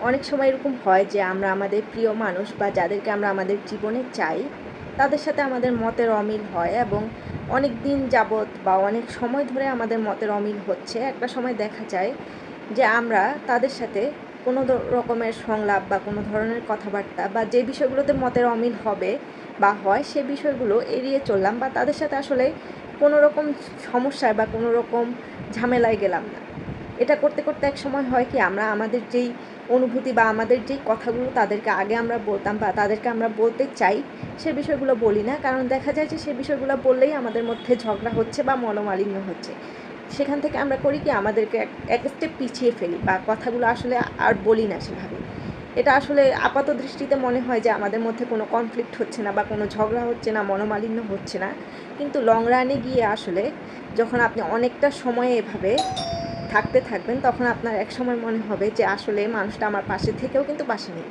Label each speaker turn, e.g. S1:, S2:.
S1: অনেক সময় এরকম হয় যে আমরা আমাদের প্রিয় মানুষ বা যাদেরকে আমরা আমাদের জীবনে চাই তাদের সাথে আমাদের মতের অমিল হয় এবং অনেক দিন যাবৎ বা অনেক সময় ধরে আমাদের মতের অমিল হচ্ছে। একটা সময় দেখা যায় যে আমরা তাদের সাথে কোনো রকমের সংলাপ বা কোনো ধরনের কথাবার্তা বা যে বিষয়গুলোতে মতের অমিল হবে বা হয় সে বিষয়গুলো এড়িয়ে চললাম বা তাদের সাথে আসলে কোনো রকম সমস্যায় বা কোনো রকম ঝামেলায় গেলাম না। এটা করতে করতে এক সময় হয় কি আমরা আমাদের যেই অনুভূতি বা আমাদের যেই কথাগুলো তাদেরকে আগে আমরা বলতাম বা তাদেরকে আমরা বলতে চাই সে বিষয়গুলো বলি না, কারণ দেখা যায় যে সে বিষয়গুলো বললেই আমাদের মধ্যে ঝগড়া হচ্ছে বা মনোমালিন্য হচ্ছে। সেখান থেকে আমরা করি কি আমাদেরকে এক স্টেপ পিছিয়ে ফেলি বা কথাগুলো আসলে আর বলি না সেভাবে। এটা আসলে আপাত দৃষ্টিতে মনে হয় যে আমাদের মধ্যে কোনো কনফ্লিক্ট হচ্ছে না বা কোনো ঝগড়া হচ্ছে না, মনোমালিন্য হচ্ছে না, কিন্তু লং রানে গিয়ে আসলে যখন আপনি অনেকটা সময় এভাবে থাকবেন তখন আপনার এক সময় মনে হবে যে আসলে মানুষটা আমার পাশে থেকেও কিন্তু পাশে নেই।